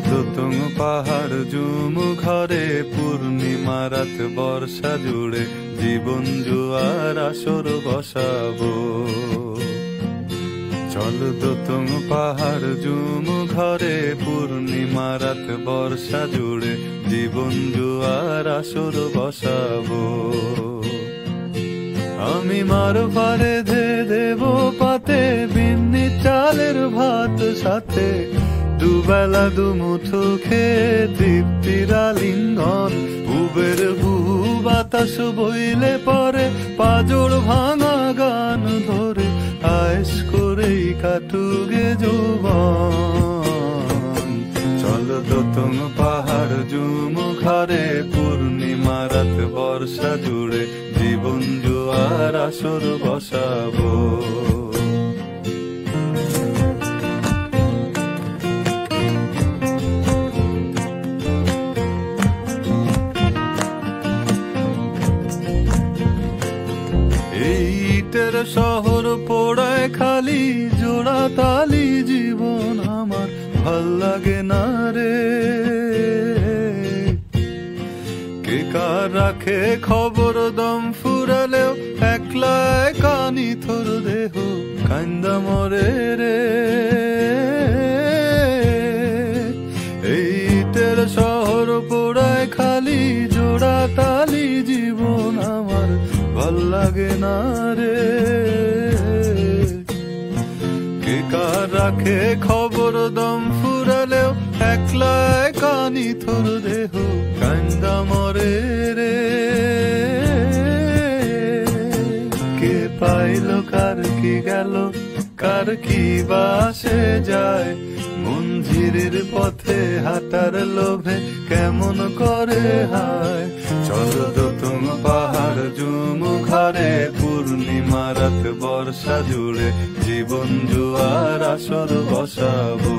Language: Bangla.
দোতং পাহাড় জুম ঘরে পূর্ণিমা রাত বর্ষা জুড়ে জীবন জুয়ার আসর বসাবো। চল দোতং পাহাড় জুম ঘরে পূর্ণিমা রাত বর্ষা জুড়ে জীবন জুয়ার আসর বসাবো। আমি মার ভারে ধে দেব পাতে বিন্নি চালের ভাত সাথে দুবেলা দুমুঠো খেয়ে তৃপ্তির আলিঙ্গন। উবের বুহু বাতাস বইলে পরে পাজড় ভাঙা গান ধরে আয়েস করেই কাটুগে যৌবন। চল দোতং পাহাড় জুম ঘরে পূর্ণিমা রাত বর্ষা জুড়ে জীবন জুয়ার আসর বসাবো। ইটের শহর পোড়ায় খালি জোড়া তালি জীবন আমার ভাল লাগে না রে। কে কার রাখে খবর দম ফুরালেও একলা কানি থর দেহ কান্দা মরে রে। ইটের শহর পোড়ায় খালি জোড়া তালি জীবন আমার ভাল লাগে না রে। কে কার রাখে খবর দম ফুরালেও একলা কানি থর দেহ কান্দা মরে রে। কে পাইল কার কি গেল কার কি বাসে যায় মঞ্জিরের পথে হাঁটার লোভে কেমন করে হায়। চল দোতং পাহাড় জুম ঘরে পূর্ণিমা রাত বর্ষা জুড়ে জীবন জুয়ার আসর বসাবো।